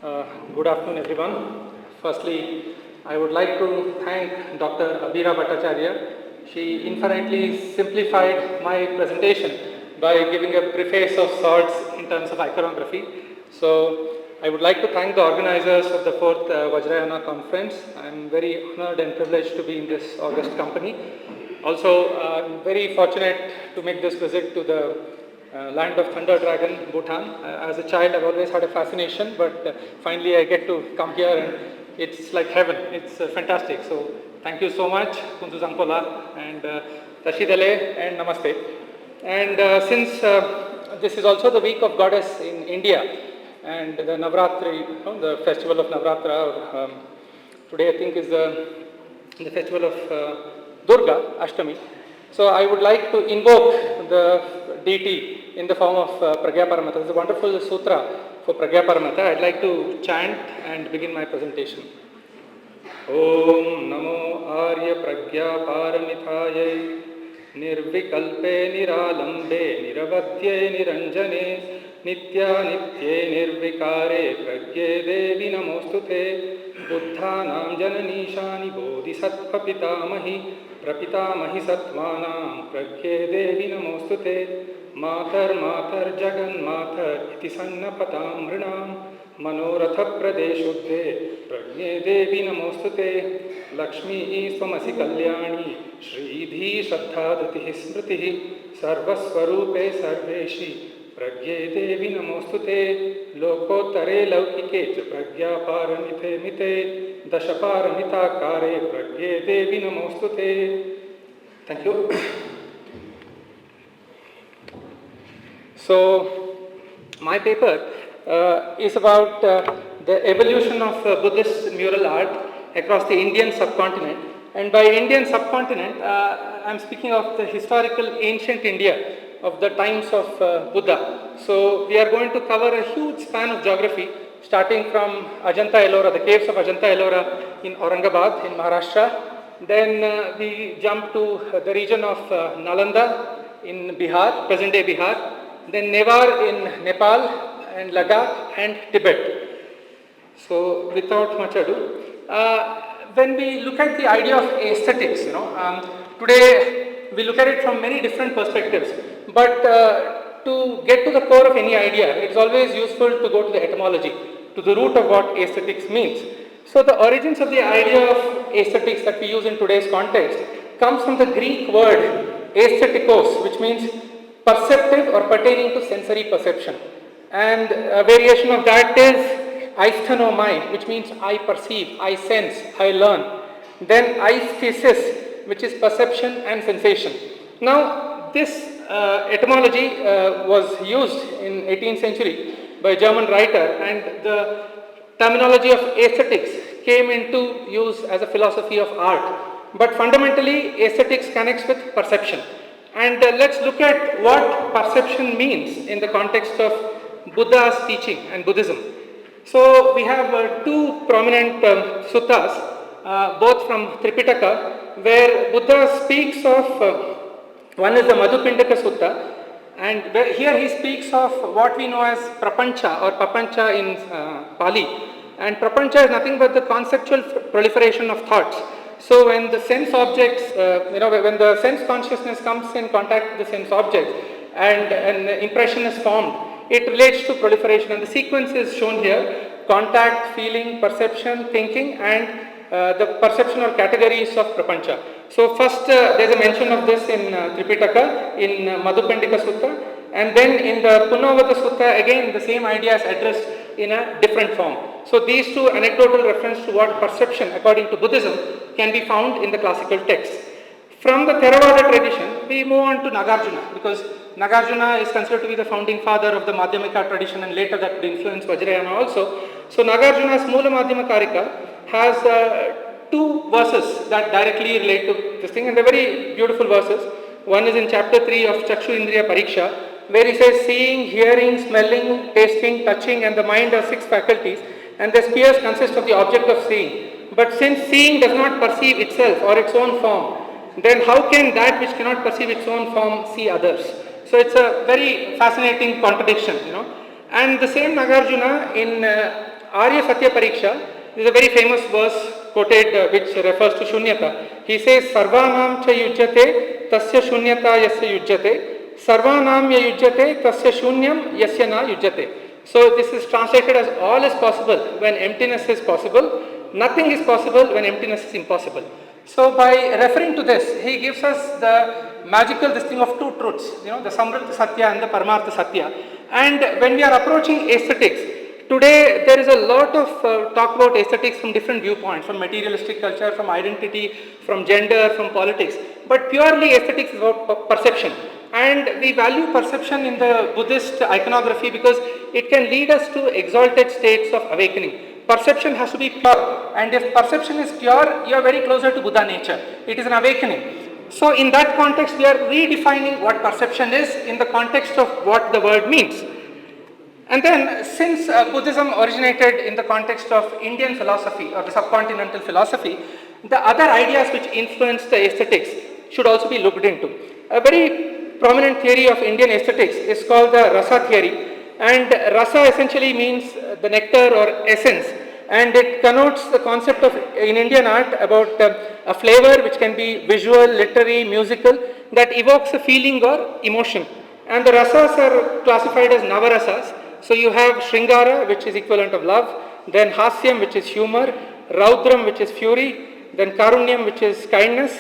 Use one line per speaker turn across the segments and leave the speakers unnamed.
Good afternoon, everyone. Firstly, I would like to thank Dr. Abira Bhattacharya. She infinitely simplified my presentation by giving a preface of sorts in terms of iconography. So, I would like to thank the organizers of the 4th Vajrayana conference. I am very honored and privileged to be in this august company. Also, I'm very fortunate to make this visit to the land of Thunder Dragon, Bhutan. As a child, I've always had a fascination, but finally I get to come here and it's like heaven. It's fantastic. So thank you so much, Phuntsho and Tashidale and Namaste. And since this is also the week of Goddess in India and the Navratri, the festival of Navratra, today I think is the festival of Durga, Ashtami. So I would like to invoke the deity in the form of Pragyaparamita. This is a wonderful sutra for Pragyaparamita. I'd like to chant and begin my presentation. Om Namo Arya Pragyaparamithaya Nirvikalpe Niralambe Niravadye Niranjane Nitya Nitye Nirvikare Pragye Devi Namostute Buddhanam Jananishani Bodhisattva Pitamahi Prapitamahi Sattvanam Pragye Devi Namostute Matar Matar Jagan Matar Iti Sannapatam Rinam Manoratha Pradeshuddhe Pragye Devi Namostute Lakshmi Swamasi Kalyani Shridhi Shraddhadati Smriti Sarvaswarupe Sarveshi Pragye Devi Namostute Lokotare Laukike Cha Pragyaparamite Mite Dashaparamita Kare Pragye Devi Namostute. Thank you. So, my paper is about the evolution of Buddhist mural art across the Indian subcontinent. And by Indian subcontinent, I am speaking of the historical ancient India of the times of Buddha. So, we are going to cover a huge span of geography, starting from Ajanta Ellora, the caves of Ajanta Ellora in Aurangabad in Maharashtra. Then we jump to the region of Nalanda in Bihar, present-day Bihar. Then Newar in Nepal and Ladakh and Tibet. So, without much ado, when we look at the idea of aesthetics, today we look at it from many different perspectives. But to get to the core of any idea, it's always useful to go to the etymology, to the root of what aesthetics means. So, the origins of the idea of aesthetics that we use in today's context comes from the Greek word aesthetikos, which means perceptive or pertaining to sensory perception. And a variation of that is aisthenomai, which means I perceive, I sense, I learn. Then aesthesis, which is perception and sensation. Now, this etymology was used in 18th century by a German writer, and the terminology of aesthetics came into use as a philosophy of art. But fundamentally, aesthetics connects with perception. And let's look at what perception means in the context of Buddha's teaching and Buddhism. So we have two prominent suttas, both from Tripitaka, where Buddha speaks of, one is the Madhupindaka Sutta, and here he speaks of what we know as Prapancha or Papancha in Pali. And Prapancha is nothing but the conceptual proliferation of thoughts. So when the sense objects, when the sense consciousness comes in contact with the sense objects and an impression is formed, it relates to proliferation, and the sequence is shown here: contact, feeling, perception, thinking, and the perception or categories of Prapancha. So first there is a mention of this in Tripitaka, in Madhupindika Sutta, and then in the Punavata Sutta again the same idea is addressed in a different form. So these two anecdotal reference to what perception according to Buddhism can be found in the classical texts. From the Theravada tradition, we move on to Nagarjuna, because Nagarjuna is considered to be the founding father of the Madhyamika tradition, and later that would influence Vajrayana also. So Nagarjuna's Mula Madhyamakarika has two verses that directly relate to this thing, and they're very beautiful verses. One is in chapter 3 of Chakshu Indriya Pariksha, where he says, seeing, hearing, smelling, tasting, touching, and the mind are 6 faculties, and the spheres consist of the object of seeing. But since seeing does not perceive itself or its own form, then how can that which cannot perceive its own form see others? So it's a very fascinating contradiction, And the same Nagarjuna in Arya Satya Pariksha is a very famous verse quoted which refers to Shunyata. He says, Sarvanam cha yujyate tasya Shunyata yasya yujyate, Sarvanam ya yujyate tasya Shunyam yasya na yujyate. So this is translated as all is possible when emptiness is possible, nothing is possible when emptiness is impossible. So by referring to this, he gives us the magical this thing of two truths, the Samrita Satya and the Paramartha Satya. And when we are approaching aesthetics, today there is a lot of talk about aesthetics from different viewpoints, from materialistic culture, from identity, from gender, from politics. But purely aesthetics is about perception. And we value perception in the Buddhist iconography because it can lead us to exalted states of awakening. Perception has to be pure, and if perception is pure, you are very closer to Buddha nature. It is an awakening. So in that context, we are redefining what perception is in the context of what the word means. And then since Buddhism originated in the context of Indian philosophy or the subcontinental philosophy, the other ideas which influence the aesthetics should also be looked into. A very prominent theory of Indian aesthetics is called the Rasa theory. And rasa essentially means the nectar or essence, and it connotes the concept of in Indian art about a flavor which can be visual, literary, musical, that evokes a feeling or emotion. And the rasas are classified as navarasas. So you have Shringara, which is equivalent of love, then Hasyam, which is humor, Raudram, which is fury, then Karunyam, which is kindness,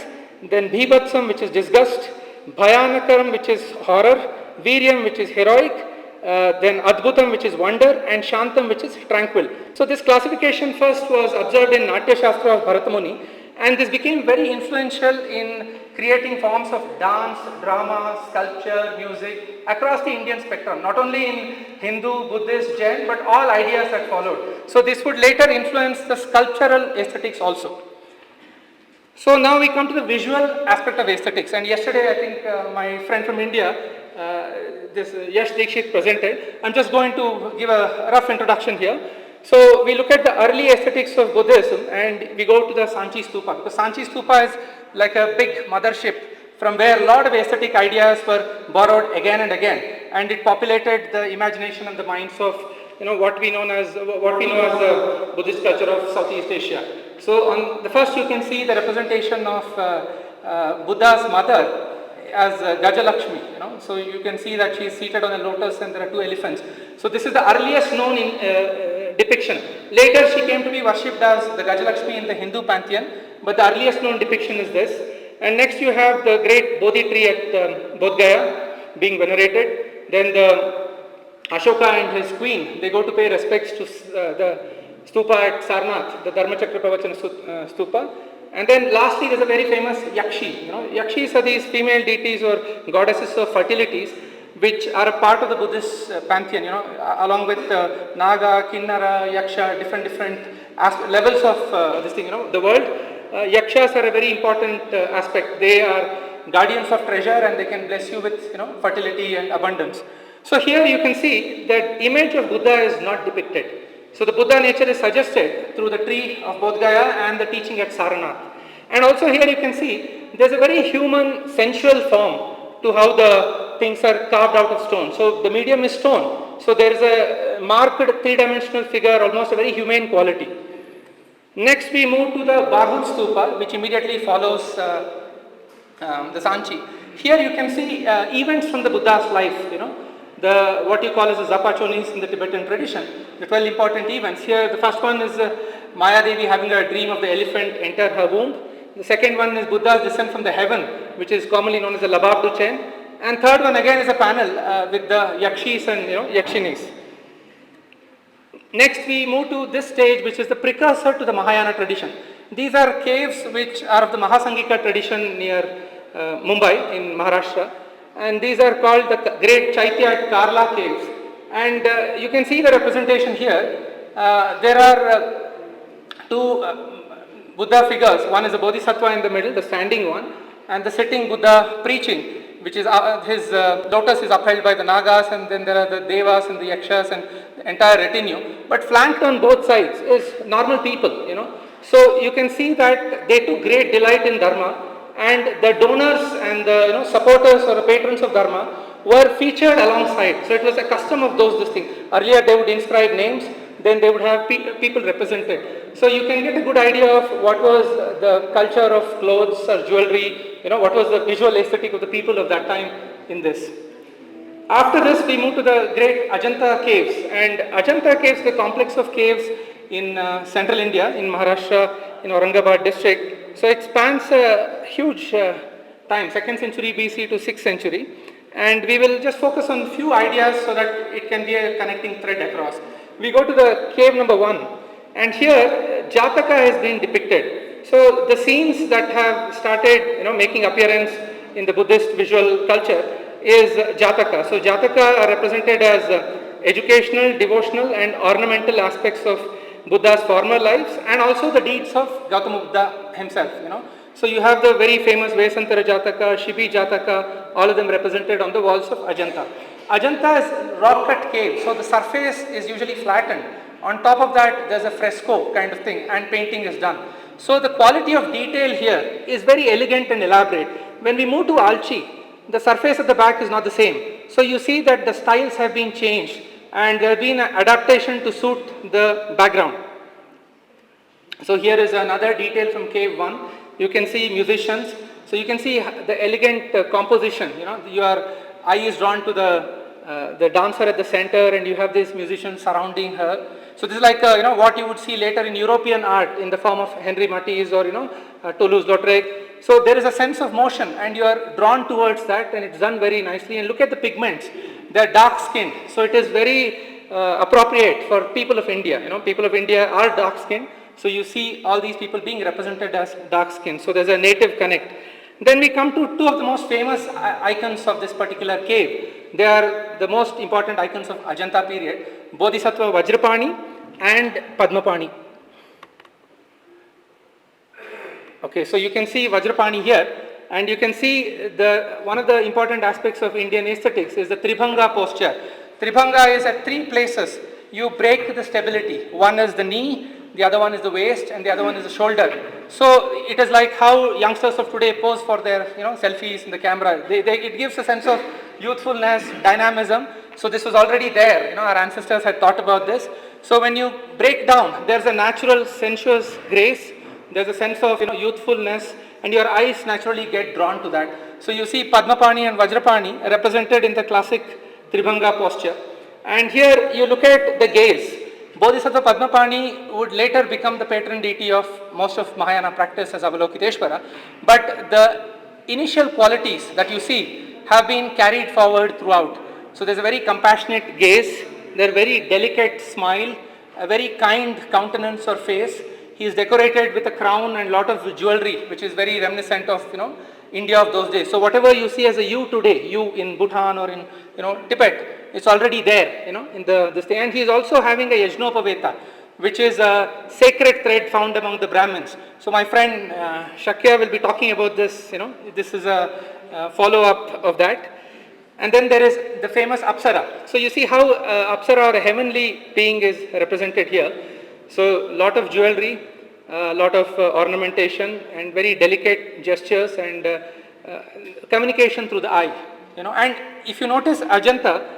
then Bhivatsam, which is disgust, Bhayanakaram, which is horror, Viryam, which is heroic, then Adbhutam, which is wonder, and Shantam, which is tranquil. So this classification first was observed in Natya Shastra of Bharatamuni, and this became very influential in creating forms of dance, drama, sculpture, music across the Indian spectrum, not only in Hindu, Buddhist, Jain, but all ideas that followed. So this would later influence the sculptural aesthetics also. So now we come to the visual aspect of aesthetics, and yesterday I think my friend from India, this Yash Dikshit presented. I'm just going to give a rough introduction here. So we look at the early aesthetics of Buddhism and we go to the Sanchi Stupa, because Sanchi Stupa is like a big mothership from where a lot of aesthetic ideas were borrowed again and again, and it populated the imagination and the minds of what we know as the Buddhist culture of Southeast Asia. So on the first you can see the representation of Buddha's mother as Gajalakshmi, so you can see that she is seated on a lotus and there are two elephants. So this is the earliest known depiction. Later she came to be worshipped as the Gajalakshmi in the Hindu pantheon, but the earliest known depiction is this. And next you have the great Bodhi tree at Bodh Gaya being venerated. Then the Ashoka and his queen, they go to pay respects to the stupa at Sarnath, the Dharmachakra Pravachana stupa. And then lastly, there's a very famous Yakshi. Yakshis are these female deities or goddesses of fertilities, which are a part of the Buddhist pantheon, along with Naga, Kinnara, Yaksha, different levels of this thing, the world. Yakshas are a very important aspect. They are guardians of treasure and they can bless you with, fertility and abundance. So here you can see that image of Buddha is not depicted. So the Buddha nature is suggested through the tree of Bodh Gaya and the teaching at Sarnath. And also here you can see there's a very human sensual form to how the things are carved out of stone. So the medium is stone. So there is a marked three-dimensional figure, almost a very humane quality. Next we move to the Bahut Stupa, which immediately follows the Sanchi. Here you can see events from the Buddha's life, the what you call as the Zapachonis in the Tibetan tradition, the 12 important events. Here the first one is Maya Devi having a dream of the elephant enter her womb. The second one is Buddha's descent from the heaven, which is commonly known as the Lababdu chain. And third one again is a panel with the Yakshis and Yakshinis. Next we move to this stage, which is the precursor to the Mahayana tradition. These are caves which are of the Mahasangika tradition near Mumbai in Maharashtra. And these are called the great Chaitya at Karla caves. And you can see the representation here. There are two Buddha figures. One is a Bodhisattva in the middle, the standing one, and the sitting Buddha preaching, which is his lotus is upheld by the Nagas, and then there are the Devas and the Yakshas and the entire retinue. But flanked on both sides is normal people, So you can see that they took great delight in Dharma. And the donors and the supporters or the patrons of Dharma were featured alongside. So it was a custom of this thing. Earlier they would inscribe names. then they would have people represented. So you can get a good idea of what was the culture of clothes or jewelry, what was the visual aesthetic of the people of that time in this. After this, we move to the great Ajanta caves. And Ajanta caves, the complex of caves in central India, in Maharashtra, in Aurangabad district. So it spans a huge time, 2nd century BC to 6th century. And we will just focus on a few ideas so that it can be a connecting thread across. We go to the cave number 1. And here, Jataka has been depicted. So the scenes that have started, making appearance in the Buddhist visual culture is Jataka. So Jataka are represented as educational, devotional and ornamental aspects of Buddha's former lives and also the deeds of Gautama Buddha himself, So you have the very famous Vesantara Jataka, Shibi Jataka, all of them represented on the walls of Ajanta. Ajanta is rock-cut cave, so the surface is usually flattened. On top of that, there's a fresco kind of thing and painting is done. So the quality of detail here is very elegant and elaborate. When we move to Alchi, the surface at the back is not the same. So you see that the styles have been changed and there have been an adaptation to suit the background. So here is another detail from cave 1. You can see musicians. So you can see the elegant composition. Your eye is drawn to the dancer at the center and you have these musicians surrounding her. So this is like what you would see later in European art in the form of Henri Matisse or Toulouse-Lautrec. So there is a sense of motion and you are drawn towards that and it's done very nicely. And look at the pigments, they are dark skinned. So it is very appropriate for people of India. People of India are dark skinned. So you see all these people being represented as dark skinned. So there's a native connect. Then we come to two of the most famous icons of this particular cave. They are the most important icons of Ajanta period, Bodhisattva Vajrapani and Padmapani. Okay, so you can see Vajrapani here and you can see one of the important aspects of Indian aesthetics is the Tribhanga posture. Tribhanga is at 3 places. You break the stability. One is the knee, the other one is the waist and the other one is the shoulder. So it is like how youngsters of today pose for their selfies in the camera. It gives a sense of youthfulness, dynamism. So this was already there. Our ancestors had thought about this. So when you break down, there's a natural sensuous grace. There's a sense of youthfulness and your eyes naturally get drawn to that. So you see Padmapani and Vajrapani represented in the classic Tribhanga posture. And here you look at the gaze. Bodhisattva Padmapani would later become the patron deity of most of Mahayana practice as Avalokiteshvara. But the initial qualities that you see have been carried forward throughout. So there's a very compassionate gaze, there's a very delicate smile, a very kind countenance or face. He is decorated with a crown and lot of jewelry, which is very reminiscent of India of those days. So whatever you see as a you today, you in Bhutan or in Tibet, it's already there in this thing. And he is also having a Yajnopaveta, which is a sacred thread found among the Brahmins. So my friend Shakya will be talking about this. This is a follow-up of that. And then there is the famous Apsara. So you see how Apsara or a heavenly being is represented here. So lot of jewelry, lot of ornamentation and very delicate gestures and communication through the eye. And if you notice Ajanta,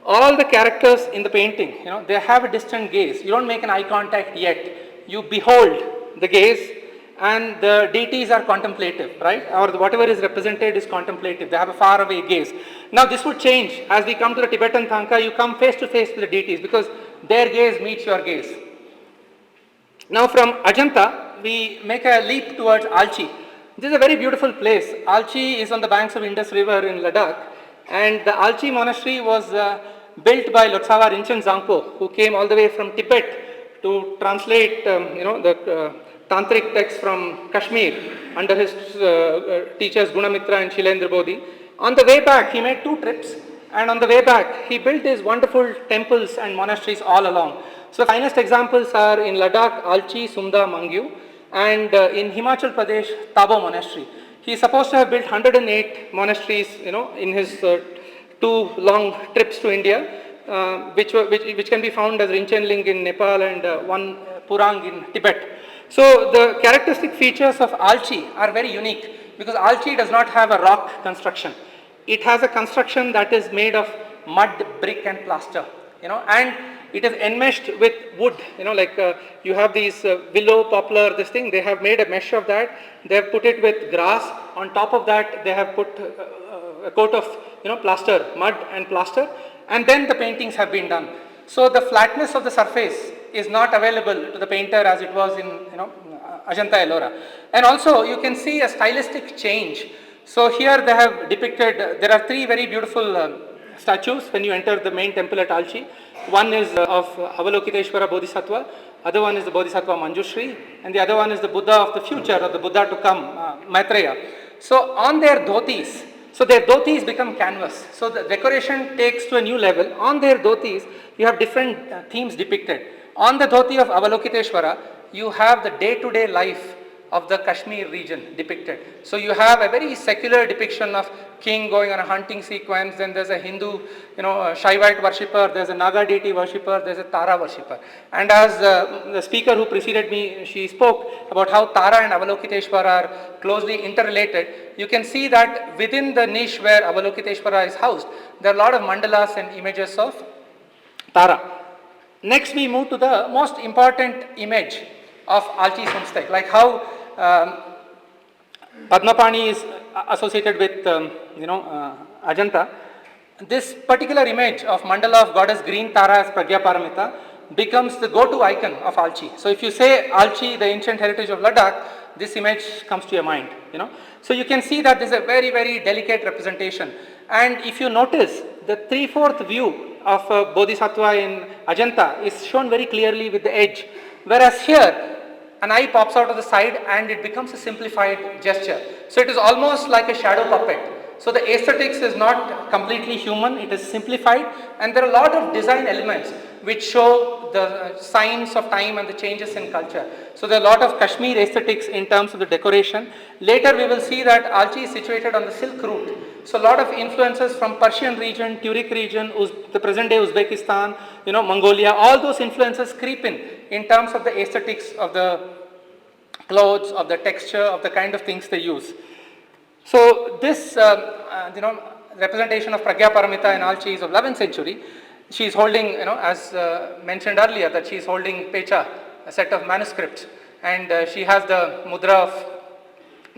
all the characters in the painting, they have a distant gaze. You don't make an eye contact yet. You behold the gaze and the deities are contemplative, right? Or whatever is represented is contemplative. They have a far away gaze. Now this would change as we come to the Tibetan Thangka. You come face to face with the deities because their gaze meets your gaze. Now from Ajanta, we make a leap towards Alchi. This is a very beautiful place. Alchi is on the banks of Indus River in Ladakh, and the Alchi monastery was built by Lotsawa Rinchen Zangpo, who came all the way from Tibet to translate, the tantric texts from Kashmir under his teachers Gunamitra and Shilendra Bodhi. On the way back, he made 2 trips, and on the way back, he built these wonderful temples and monasteries all along. So the finest examples are in Ladakh, Alchi, Sumda, Mangyu, and in Himachal Pradesh, Tabo Monastery. He is supposed to have built 108 monasteries, in his 2 long trips to India, which can be found as Rinchenling in Nepal and one Purang in Tibet. So the characteristic features of Alchi are very unique because Alchi does not have a rock construction. It has a construction that is made of mud, brick and plaster, and it is enmeshed with wood, like you have these willow, poplar, this thing, they have made a mesh of that, they have put it with grass, on top of that they have put a coat of, plaster, mud and plaster, and then the paintings have been done. So the flatness of the surface is not available to the painter as it was in, Ajanta Ellora. And also you can see a stylistic change. So here they have depicted, there are three very beautiful statues when you enter the main temple at Alchi. One is of Avalokiteshvara Bodhisattva, other one is the Bodhisattva Manjushri, and the other one is the Buddha of the future, or the Buddha to come, Maitreya. So on their dhotis, so their dhotis become canvas. So the decoration takes to a new level. On their dhotis, you have different themes depicted. On the dhoti of Avalokiteshvara, you have the day-to-day life of the Kashmir region depicted. So you have a very secular depiction of king going on a hunting sequence, then there's a Hindu, Shaivite worshipper, there's a Naga deity worshipper, there's a Tara worshipper. And as the speaker who preceded me, she spoke about how Tara and Avalokiteshvara are closely interrelated. You can see that within the niche where Avalokiteshvara is housed, there are a lot of mandalas and images of Tara. Next we move to the most important image of Alchi Sumstek, like how Padmapani is associated with, Ajanta. This particular image of mandala of goddess Green Tara as Pragya Paramita becomes the go-to icon of Alchi. So if you say Alchi, the ancient heritage of Ladakh, this image comes to your mind, So you can see that this is a very, very delicate representation. And if you notice, the 3/4 view of Bodhisattva in Ajanta is shown very clearly with the edge. Whereas here, an eye pops out of the side and it becomes a simplified gesture. So it is almost like a shadow puppet. So the aesthetics is not completely human, it is simplified, and there are a lot of design elements which show the signs of time and the changes in culture. So there are a lot of Kashmir aesthetics in terms of the decoration. Later we will see that Alchi is situated on the Silk Route. So a lot of influences from Persian region, Turic region, the present day Uzbekistan, Mongolia, all those influences creep in terms of the aesthetics of the clothes, of the texture, of the kind of things they use. So this, representation of Pragya Paramita in Alchi is of 11th century. She is holding, as mentioned earlier, that she is holding Pecha, a set of manuscripts, and she has the mudra of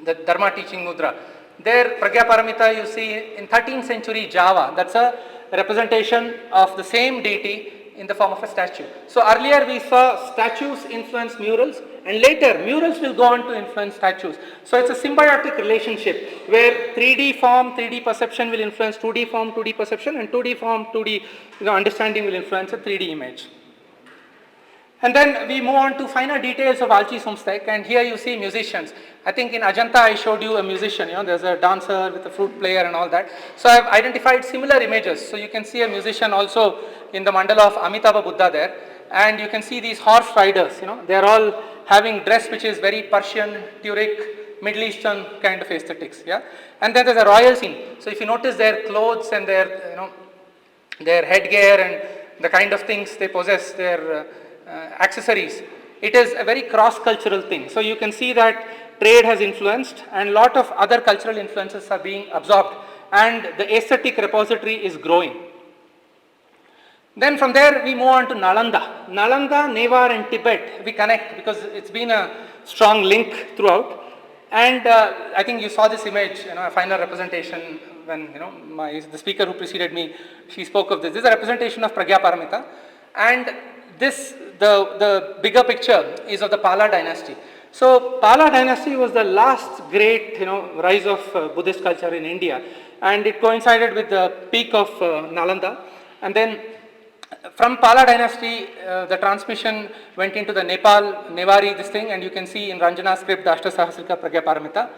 the Dharma teaching mudra. There, Pragya Paramita you see in 13th century Java, that's a representation of the same deity in the form of a statue. So earlier we saw statues influence murals, and later murals will go on to influence statues. So it's a symbiotic relationship where 3D form, 3D perception will influence 2D form, 2D perception, and 2D form, 2D understanding will influence a 3D image. And then we move on to finer details of Alchi Sumstek, and here you see musicians. I think in Ajanta I showed you a musician, there's a dancer with a flute player and all that. So I have identified similar images. So you can see a musician also in the mandala of Amitabha Buddha there, and you can see these horse riders, they are all having dress which is very Persian, Turic, Middle Eastern kind of aesthetics, And then there's a royal scene. So if you notice their clothes and their, their headgear and the kind of things they possess, their accessories, it is a very cross-cultural thing. So you can see that trade has influenced and a lot of other cultural influences are being absorbed, and the aesthetic repository is growing. Then from there we move on to Nalanda. Nalanda, Newar and Tibet we connect because it's been a strong link throughout. And I think you saw this image, a final representation when the speaker who preceded me, she spoke of this. This is a representation of Pragya Paramita, and this the bigger picture is of the Pala dynasty. So Pala dynasty was the last great rise of Buddhist culture in India, and it coincided with the peak of Nalanda. And then from Pala dynasty, the transmission went into the Nepal, Nevari, this thing, and you can see in Ranjana script the Ashtasahasrika Pragya Paramita.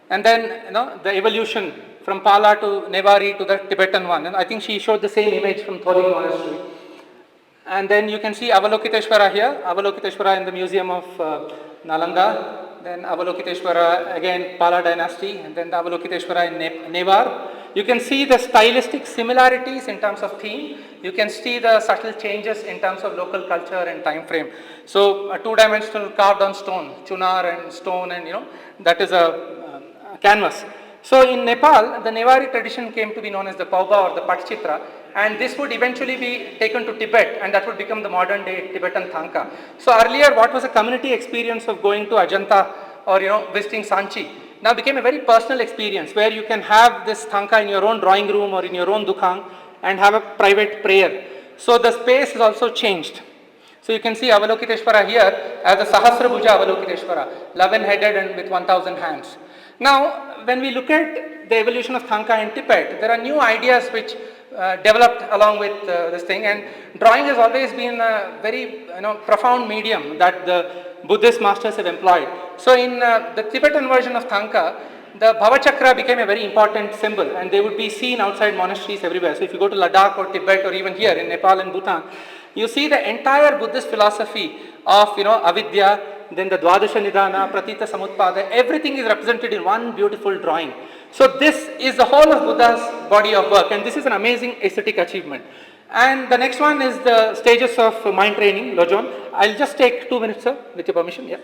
And then the evolution from Pala to Nevari to the Tibetan one. And I think she showed the same image from Tshering monastery. And then you can see Avalokiteshvara here, Avalokiteshvara in the museum of Nalanda, then Avalokiteshvara again Pala dynasty, and then the Avalokiteshvara in Newar. You can see the stylistic similarities in terms of theme. You can see the subtle changes in terms of local culture and time frame. So a two-dimensional carved on stone, chunar and stone, and that is a canvas. So in Nepal, the Nevari tradition came to be known as the Pauba or the Patchitra, and this would eventually be taken to Tibet, and that would become the modern day Tibetan Thangka. So earlier, what was a community experience of going to Ajanta or visiting Sanchi, now became a very personal experience where you can have this Thangka in your own drawing room or in your own dukhang and have a private prayer. So the space is also changed. So you can see Avalokiteshvara here as a Sahasrabhuja Avalokiteshvara, 11-headed and with 1,000 hands. Now, when we look at the evolution of Thangka in Tibet, there are new ideas which developed along with this thing, and drawing has always been a very profound medium that the Buddhist masters have employed. So in the Tibetan version of Thangka, the Bhavachakra became a very important symbol, and they would be seen outside monasteries everywhere. So if you go to Ladakh or Tibet or even here in Nepal and Bhutan, you see the entire Buddhist philosophy of avidya, then the Dwadasha Nidana, Pratita Samutpada, everything is represented in one beautiful drawing. So this is the whole of Buddha's body of work, and this is an amazing aesthetic achievement. And the next one is the stages of mind training, Lojon. I'll just take 2 minutes, sir, with your permission. Yeah.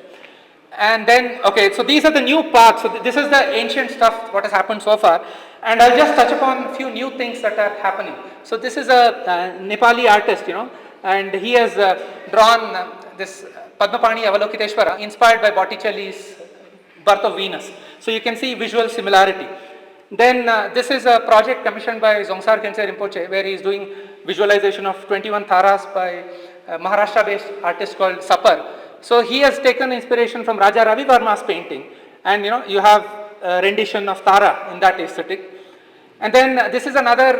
And then, okay, so these are the new paths. So this is the ancient stuff, what has happened so far. And I'll just touch upon a few new things that are happening. So this is a Nepali artist, and he has drawn this Padmapani Avalokiteshvara inspired by Botticelli's Birth of Venus. So you can see visual similarity. Then this is a project commissioned by Zongsar Khyentse Rinpoche, where he is doing visualization of 21 Taras by a Maharashtra-based artist called Sapar. So he has taken inspiration from Raja Ravi Varma's painting, and you have a rendition of Tara in that aesthetic. And then this is another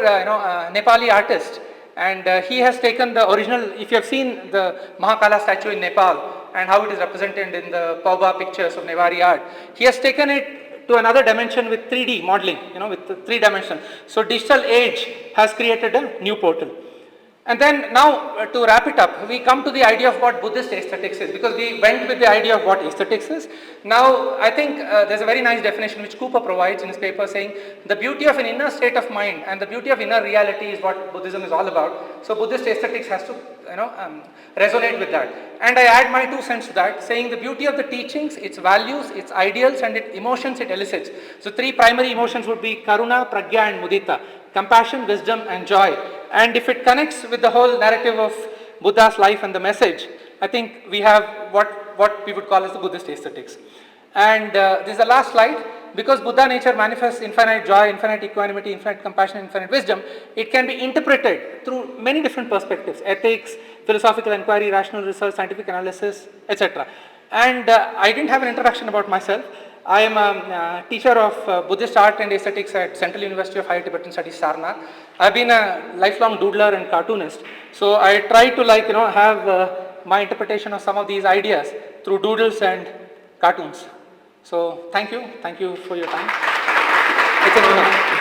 Nepali artist, and he has taken the original, if you have seen the Mahakala statue in Nepal and how it is represented in the Pauba pictures of Nevari art, he has taken it to another dimension with 3D modeling, with 3 dimensions. So digital age has created a new portal. And then now to wrap it up, we come to the idea of what Buddhist aesthetics is, because we went with the idea of what aesthetics is. Now I think there's a very nice definition which Cooper provides in his paper, saying the beauty of an inner state of mind and the beauty of inner reality is what Buddhism is all about. So Buddhist aesthetics has to resonate with that. And I add my 2 cents to that, saying the beauty of the teachings, its values, its ideals and its emotions it elicits. So 3 primary emotions would be Karuna, Pragya and Mudita, compassion, wisdom and joy. And if it connects with the whole narrative of Buddha's life and the message, I think we have what we would call as the Buddhist aesthetics. And this is the last slide. Because Buddha nature manifests infinite joy, infinite equanimity, infinite compassion, infinite wisdom, it can be interpreted through many different perspectives: ethics, philosophical inquiry, rational research, scientific analysis, etc. And I didn't have an introduction about myself. I am a teacher of Buddhist art and aesthetics at Central University of Higher Tibetan Studies, Sarnath. I've been a lifelong doodler and cartoonist. So I try to have my interpretation of some of these ideas through doodles and cartoons. So thank you for your time. It's an honor.